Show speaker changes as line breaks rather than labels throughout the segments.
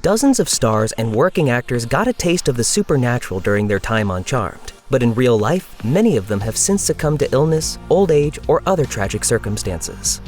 Dozens of stars and working actors got a taste of the supernatural during their time on Charmed. But in real life, many of them have since succumbed to illness, old age, or other tragic circumstances.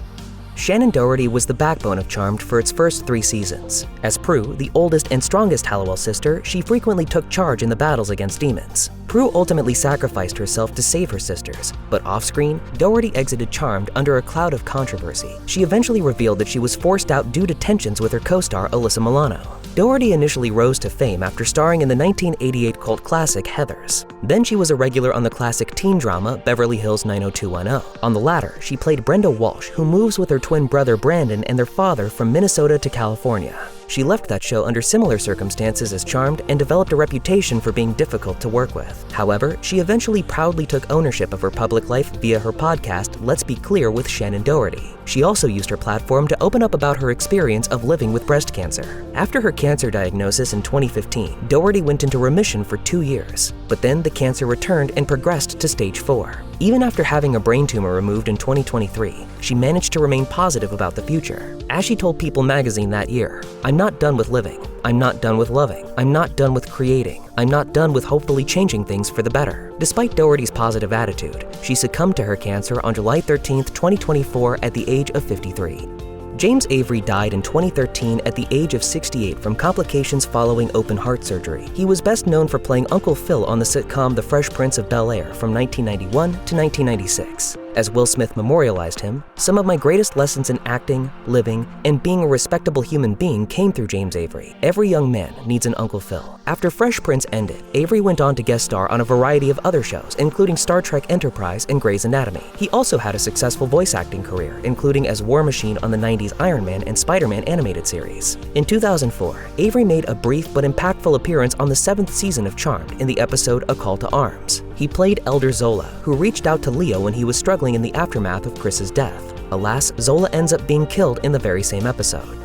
Shannen Doherty was the backbone of Charmed for its first 3 seasons. As Prue, the oldest and strongest Halliwell sister, she frequently took charge in the battles against demons. Prue ultimately sacrificed herself to save her sisters, but off-screen, Doherty exited Charmed under a cloud of controversy. She eventually revealed that she was forced out due to tensions with her co-star Alyssa Milano. Doherty initially rose to fame after starring in the 1988 cult classic Heathers. Then she was a regular on the classic teen drama Beverly Hills 90210. On the latter, she played Brenda Walsh, who moves with her twin brother Brandon and their father from Minnesota to California. She left that show under similar circumstances as Charmed and developed a reputation for being difficult to work with. However, she eventually proudly took ownership of her public life via her podcast, Let's Be Clear with Shannen Doherty. She also used her platform to open up about her experience of living with breast cancer. After her cancer diagnosis in 2015, Doherty went into remission for 2 years, but then the cancer returned and progressed to stage 4. Even after having a brain tumor removed in 2023, she managed to remain positive about the future. As she told People magazine that year, "I'm not done with living. I'm not done with loving. I'm not done with creating. I'm not done with hopefully changing things for the better." Despite Doherty's positive attitude, she succumbed to her cancer on July 13, 2024 at the age of 53. James Avery died in 2013 at the age of 68 from complications following open heart surgery. He was best known for playing Uncle Phil on the sitcom The Fresh Prince of Bel-Air from 1991 to 1996. As Will Smith memorialized him, "Some of my greatest lessons in acting, living, and being a respectable human being came through James Avery. Every young man needs an Uncle Phil." After Fresh Prince ended, Avery went on to guest star on a variety of other shows, including Star Trek Enterprise and Grey's Anatomy. He also had a successful voice acting career, including as War Machine on the 90s Iron Man and Spider-Man animated series. In 2004, Avery made a brief but impactful appearance on the 7th season of Charmed in the episode A Call to Arms. He played Elder Zola, who reached out to Leo when he was struggling in the aftermath of Chris's death. Alas, Zola ends up being killed in the very same episode.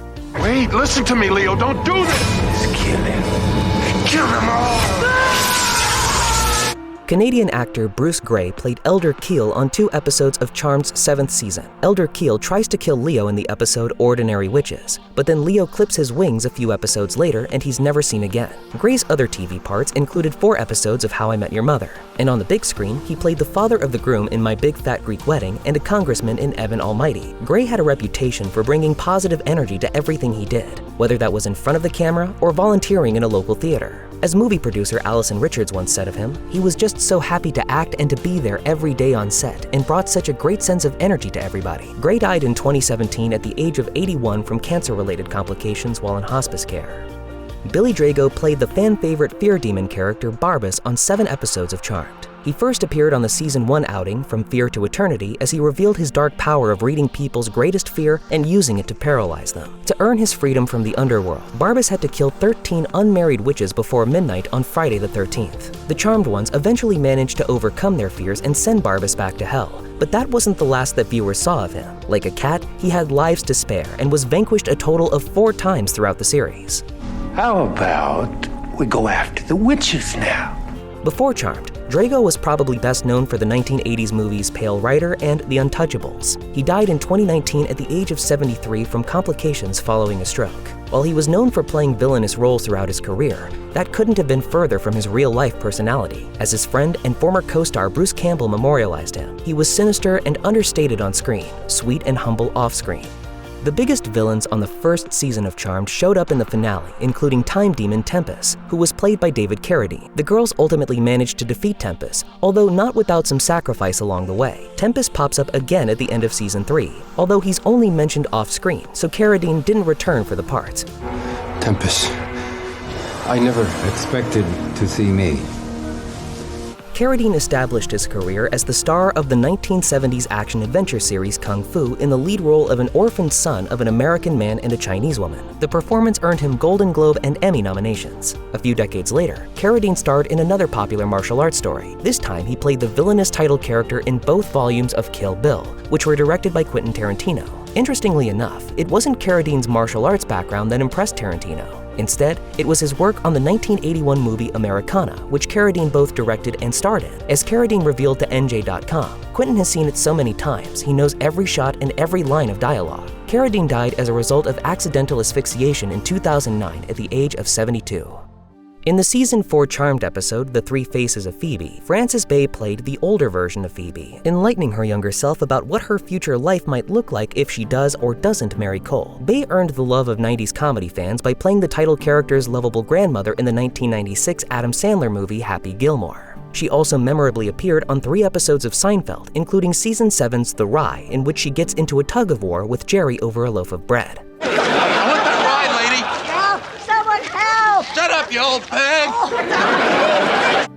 Wait, listen to me, Leo. Don't do this! Just kill him. Kill them all!
Canadian actor Bruce Gray played Elder Keel on 2 episodes of Charmed's 7th season. Elder Keel tries to kill Leo in the episode Ordinary Witches, but then Leo clips his wings a few episodes later and he's never seen again. Gray's other TV parts included 4 episodes of How I Met Your Mother, and on the big screen, he played the father of the groom in My Big Fat Greek Wedding and a congressman in Evan Almighty. Gray had a reputation for bringing positive energy to everything he did, whether that was in front of the camera or volunteering in a local theater. As movie producer Allison Richards once said of him, he was just so happy to act and to be there every day on set and brought such a great sense of energy to everybody. Gray died in 2017 at the age of 81 from cancer-related complications while in hospice care. Billy Drago played the fan-favorite fear demon character Barbas on 7 episodes of Charmed. He first appeared on the Season 1 outing, From Fear to Eternity, as he revealed his dark power of reading people's greatest fear and using it to paralyze them. To earn his freedom from the underworld, Barbas had to kill 13 unmarried witches before midnight on Friday the 13th. The Charmed ones eventually managed to overcome their fears and send Barbas back to hell. But that wasn't the last that viewers saw of him. Like a cat, he had lives to spare and was vanquished a total of 4 times throughout the series.
How about we go after the witches now?
Before Charmed, Drago was probably best known for the 1980s movies Pale Rider and The Untouchables. He died in 2019 at the age of 73 from complications following a stroke. While he was known for playing villainous roles throughout his career, that couldn't have been further from his real-life personality. As his friend and former co-star Bruce Campbell memorialized him, he was sinister and understated on screen, sweet and humble off-screen. The biggest villains on the first season of Charmed showed up in the finale, including Time Demon Tempest, who was played by David Carradine. The girls ultimately managed to defeat Tempest, although not without some sacrifice along the way. Tempest pops up again at the end of Season 3, although he's only mentioned off-screen, so Carradine didn't return for the part.
Tempest, I never expected to see me.
Carradine established his career as the star of the 1970s action-adventure series Kung Fu in the lead role of an orphaned son of an American man and a Chinese woman. The performance earned him Golden Globe and Emmy nominations. A few decades later, Carradine starred in another popular martial arts story. This time, he played the villainous title character in both volumes of Kill Bill, which were directed by Quentin Tarantino. Interestingly enough, it wasn't Carradine's martial arts background that impressed Tarantino. Instead, it was his work on the 1981 movie Americana, which Carradine both directed and starred in. As Carradine revealed to NJ.com, Quentin has seen it so many times, he knows every shot and every line of dialogue. Carradine died as a result of accidental asphyxiation in 2009 at the age of 72. In the Season 4 Charmed episode, The Three Faces of Phoebe, Frances Bay played the older version of Phoebe, enlightening her younger self about what her future life might look like if she does or doesn't marry Cole. Bay earned the love of 90s comedy fans by playing the title character's lovable grandmother in the 1996 Adam Sandler movie Happy Gilmore. She also memorably appeared on 3 episodes of Seinfeld, including Season 7's The Rye, in which she gets into a tug-of-war with Jerry over a loaf of bread.
Shut up, you old pig!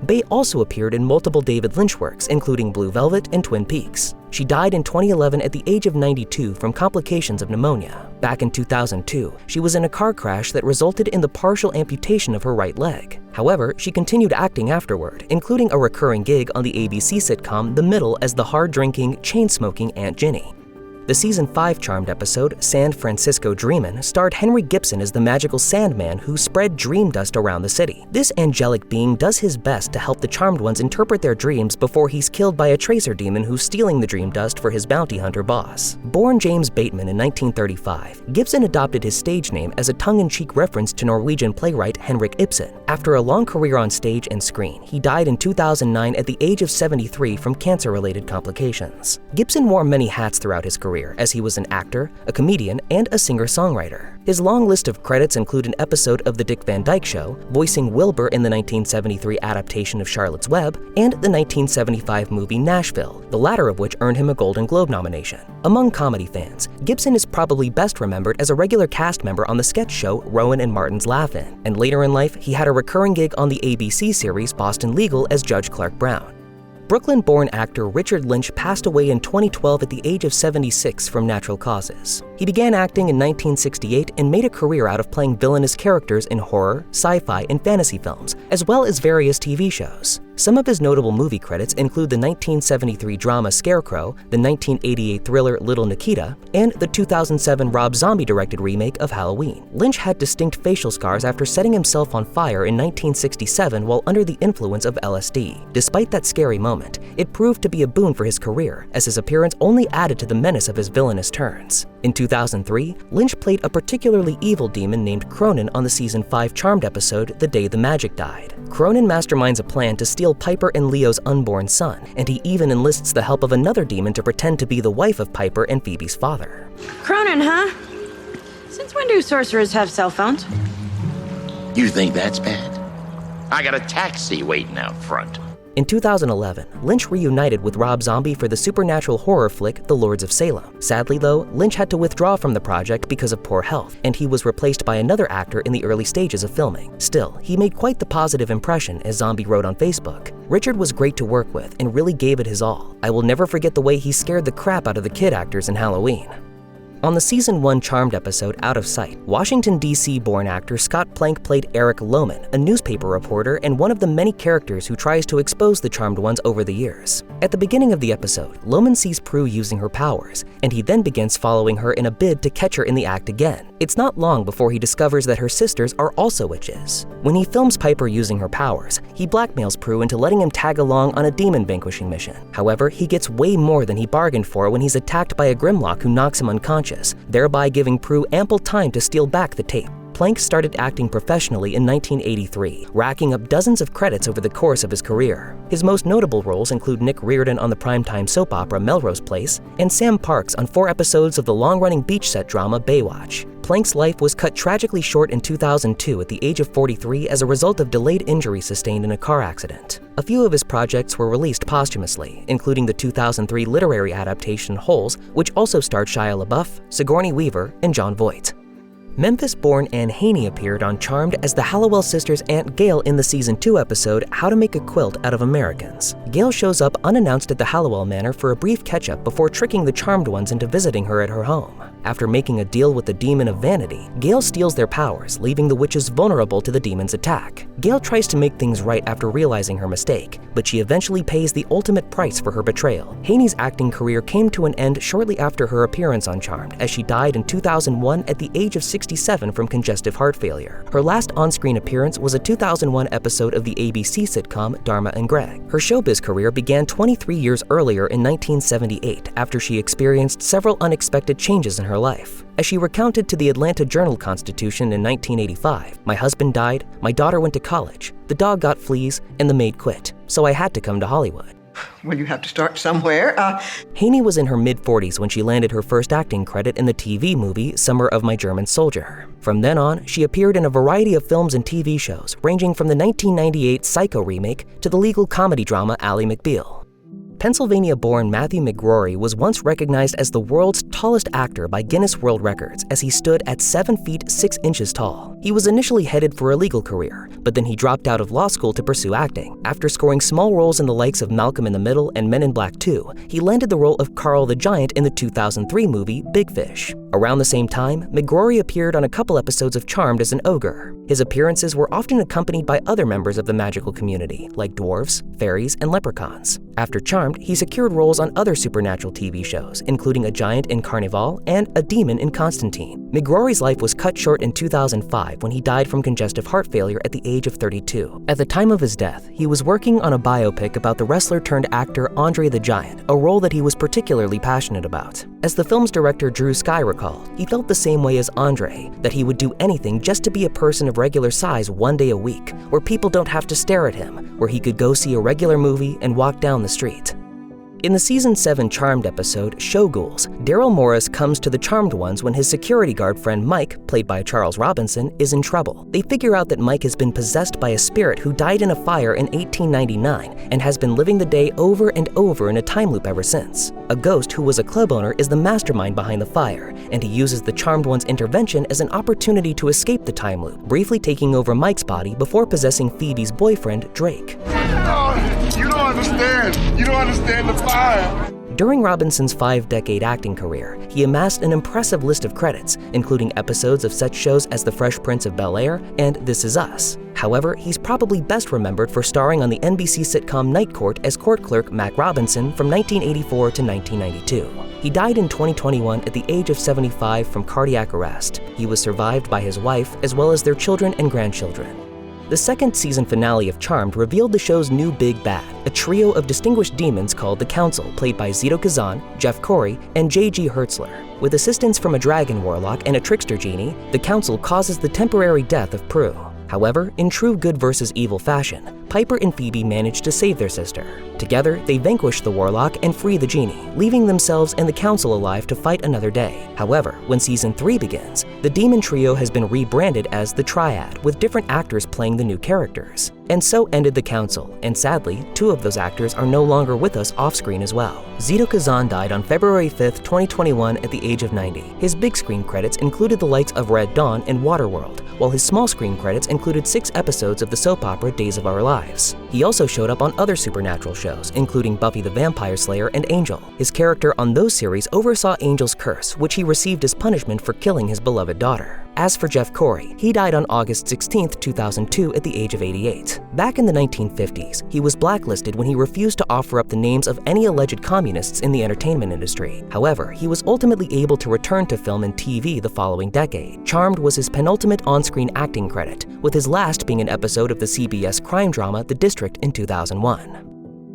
Bay also appeared in multiple David Lynch works, including Blue Velvet and Twin Peaks. She died in 2011 at the age of 92 from complications of pneumonia. Back in 2002, she was in a car crash that resulted in the partial amputation of her right leg. However, she continued acting afterward, including a recurring gig on the ABC sitcom The Middle as the hard-drinking, chain-smoking Aunt Ginny. The Season 5 Charmed episode, San Francisco Dreamin', starred Henry Gibson as the magical Sandman who spread dream dust around the city. This angelic being does his best to help the Charmed Ones interpret their dreams before he's killed by a tracer demon who's stealing the dream dust for his bounty hunter boss. Born James Bateman in 1935, Gibson adopted his stage name as a tongue-in-cheek reference to Norwegian playwright Henrik Ibsen. After a long career on stage and screen, he died in 2009 at the age of 73 from cancer-related complications. Gibson wore many hats throughout his career, as he was an actor, a comedian, and a singer-songwriter. His long list of credits include an episode of The Dick Van Dyke Show, voicing Wilbur in the 1973 adaptation of Charlotte's Web, and the 1975 movie Nashville, the latter of which earned him a Golden Globe nomination. Among comedy fans, Gibson is probably best remembered as a regular cast member on the sketch show Rowan and Martin's Laugh-In, and later in life he had a recurring gig on the ABC series Boston Legal as Judge Clark Brown. Brooklyn-born actor Richard Lynch passed away in 2012 at the age of 76 from natural causes. He began acting in 1968 and made a career out of playing villainous characters in horror, sci-fi, and fantasy films, as well as various TV shows. Some of his notable movie credits include the 1973 drama Scarecrow, the 1988 thriller Little Nikita, and the 2007 Rob Zombie-directed remake of Halloween. Lynch had distinct facial scars after setting himself on fire in 1967 while under the influence of LSD. Despite that scary moment, it proved to be a boon for his career, as his appearance only added to the menace of his villainous turns. In 2003, Lynch played a particularly evil demon named Cronin on the Season 5 Charmed episode The Day the Magic Died. Cronin masterminds a plan to steal Piper and Leo's unborn son, and he even enlists the help of another demon to pretend to be the wife of Piper and Phoebe's father.
Cronin, huh? Since when do sorcerers have cell phones?
You think that's bad? I got a taxi waiting out front.
In 2011, Lynch reunited with Rob Zombie for the supernatural horror flick The Lords of Salem. Sadly though, Lynch had to withdraw from the project because of poor health, and he was replaced by another actor in the early stages of filming. Still, he made quite the positive impression, as Zombie wrote on Facebook. Richard was great to work with and really gave it his all. I will never forget the way he scared the crap out of the kid actors in Halloween. On the Season 1 Charmed episode Out of Sight, Washington, D.C.-born actor Scott Plank played Eric Lohman, a newspaper reporter and one of the many characters who tries to expose the Charmed Ones over the years. At the beginning of the episode, Lohman sees Prue using her powers, and he then begins following her in a bid to catch her in the act again. It's not long before he discovers that her sisters are also witches. When he films Piper using her powers, he blackmails Prue into letting him tag along on a demon vanquishing mission. However, he gets way more than he bargained for when he's attacked by a Grimlock who knocks him unconscious, thereby giving Prue ample time to steal back the tape. Plank started acting professionally in 1983, racking up dozens of credits over the course of his career. His most notable roles include Nick Riordan on the primetime soap opera Melrose Place, and Sam Parks on 4 episodes of the long-running beach set drama Baywatch. Plank's life was cut tragically short in 2002 at the age of 43 as a result of delayed injury sustained in a car accident. A few of his projects were released posthumously, including the 2003 literary adaptation Holes, which also starred Shia LaBeouf, Sigourney Weaver, and Jon Voight. Memphis-born Anne Haney appeared on Charmed as the Hallowell sisters' Aunt Gail in the Season 2 episode How to Make a Quilt Out of Americans. Gail shows up unannounced at the Hallowell Manor for a brief catch-up before tricking the Charmed Ones into visiting her at her home. After making a deal with the demon of vanity, Gail steals their powers, leaving the witches vulnerable to the demon's attack. Gail tries to make things right after realizing her mistake, but she eventually pays the ultimate price for her betrayal. Haney's acting career came to an end shortly after her appearance on Charmed, as she died in 2001 at the age of 67 from congestive heart failure. Her last on-screen appearance was a 2001 episode of the ABC sitcom Dharma and Greg. Her showbiz career began 23 years earlier in 1978 after she experienced several unexpected changes in her her life. As she recounted to the Atlanta Journal-Constitution in 1985, "My husband died, my daughter went to college, the dog got fleas, and the maid quit, so I had to come to Hollywood."
Well, you have to start somewhere.
Haney was in her mid-40s when she landed her first acting credit in the TV movie Summer of My German Soldier. From then on, she appeared in a variety of films and TV shows, ranging from the 1998 Psycho remake to the legal comedy drama Ally McBeal. Pennsylvania-born Matthew McGrory was once recognized as the world's tallest actor by Guinness World Records as he stood at 7 feet 6 inches tall. He was initially headed for a legal career, but then he dropped out of law school to pursue acting. After scoring small roles in the likes of Malcolm in the Middle and Men in Black 2, he landed the role of Carl the Giant in the 2003 movie Big Fish. Around the same time, McGrory appeared on a couple episodes of Charmed as an ogre. His appearances were often accompanied by other members of the magical community, like dwarves, fairies, and leprechauns. After Charmed, he secured roles on other supernatural TV shows, including a giant in Carnival and a demon in Constantine. McGrory's life was cut short in 2005 when he died from congestive heart failure at the age of 32. At the time of his death, he was working on a biopic about the wrestler-turned-actor Andre the Giant, a role that he was particularly passionate about. As the film's director Drew Sky recalled, he felt the same way as Andre, that he would do anything just to be a person of regular size one day a week, where people don't have to stare at him, where he could go see a regular movie and walk down the street. In the Season 7 Charmed episode, Showghouls, Daryl Morris comes to the Charmed Ones when his security guard friend Mike, played by Charles Robinson, is in trouble. They figure out that Mike has been possessed by a spirit who died in a fire in 1899 and has been living the day over and over in a time loop ever since. A ghost who was a club owner is the mastermind behind the fire, and he uses the Charmed One's intervention as an opportunity to escape the time loop, briefly taking over Mike's body before possessing Phoebe's boyfriend, Drake.
Oh, you don't understand. You don't understand the fire.
During Robinson's 5-decade acting career, he amassed an impressive list of credits, including episodes of such shows as The Fresh Prince of Bel-Air and This Is Us. However, he's probably best remembered for starring on the NBC sitcom Night Court as court clerk Mac Robinson from 1984 to 1992. He died in 2021 at the age of 75 from cardiac arrest. He was survived by his wife as well as their children and grandchildren. The second season finale of Charmed revealed the show's new big bad, a trio of distinguished demons called the Council, played by Zitto Kazann, Jeff Corey, and J.G. Hertzler. With assistance from a dragon warlock and a trickster genie, the Council causes the temporary death of Prue. However, in true good versus evil fashion, Piper and Phoebe manage to save their sister. Together, they vanquish the warlock and free the genie, leaving themselves and the Council alive to fight another day. However, when Season 3 begins, the demon trio has been rebranded as the Triad, with different actors playing the new characters. And so ended the Council, and sadly, 2 of those actors are no longer with us off-screen as well. Zitto Kazann died on February 5, 2021 at the age of 90. His big screen credits included the likes of Red Dawn and Waterworld, while his small screen credits included 6 episodes of the soap opera Days of Our Lives. He also showed up on other supernatural shows, including Buffy the Vampire Slayer and Angel. His character on those series oversaw Angel's curse, which he received as punishment for killing his beloved daughter. As for Jeff Corey, he died on August 16, 2002 at the age of 88. Back in the 1950s, he was blacklisted when he refused to offer up the names of any alleged communists in the entertainment industry. However, he was ultimately able to return to film and TV the following decade. Charmed was his penultimate on-screen acting credit, with his last being an episode of the CBS crime drama The District in 2001.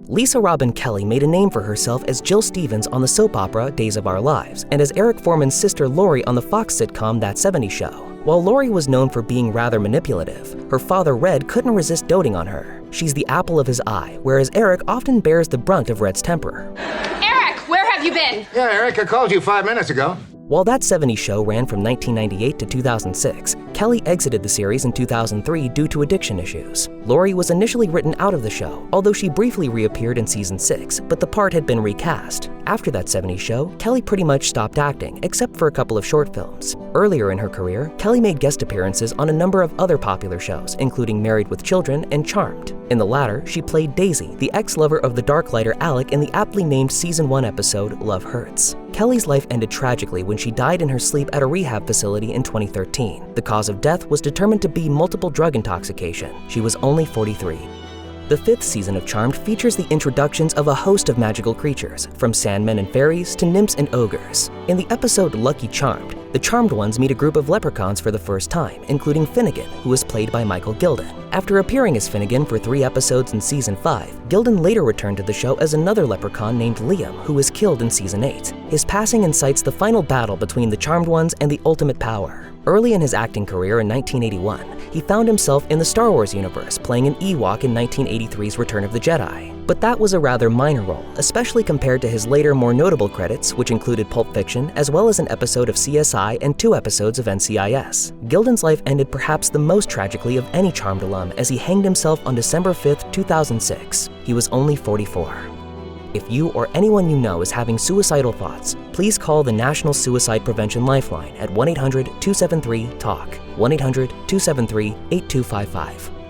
Lisa Robin Kelly made a name for herself as Jill Stevens on the soap opera Days of Our Lives, and as Eric Foreman's sister Lori on the Fox sitcom That 70s Show. While Lori was known for being rather manipulative, her father Red couldn't resist doting on her. She's the apple of his eye, whereas Eric often bears the brunt of Red's temper.
Eric, where have you been?
Yeah, Eric, I called you 5 minutes ago.
While That 70s Show ran from 1998 to 2006, Kelly exited the series in 2003 due to addiction issues. Lori was initially written out of the show, although she briefly reappeared in Season 6, but the part had been recast. After That 70s Show, Kelly pretty much stopped acting, except for a couple of short films. Earlier in her career, Kelly made guest appearances on a number of other popular shows, including Married with Children and Charmed. In the latter, she played Daisy, the ex-lover of the Darklighter Alec in the aptly named Season 1 episode Love Hurts. Kelly's life ended tragically when she died in her sleep at a rehab facility in 2013. The cause of death was determined to be multiple drug intoxication. She was only 43. The The 5th season of Charmed features the introductions of a host of magical creatures, from sandmen and fairies to nymphs and ogres. In the episode Lucky Charmed, the Charmed Ones meet a group of leprechauns for the first time, including Finnegan, who was played by Michael Gilden. After appearing as Finnegan for 3 episodes in Season 5, Gilden later returned to the show as another leprechaun named Liam, who was killed in Season 8. His passing incites the final battle between the Charmed Ones and the Ultimate Power. Early in his acting career in 1981, he found himself in the Star Wars universe playing an Ewok in 1983's Return of the Jedi. But that was a rather minor role, especially compared to his later more notable credits, which included Pulp Fiction, as well as an episode of CSI and 2 episodes of NCIS. Gilden's life ended perhaps the most tragically of any Charmed alum as he hanged himself on December 5, 2006. He was only 44. If you or anyone you know is having suicidal thoughts, please call the National Suicide Prevention Lifeline at 1-800-273-TALK, 1-800-273-8255.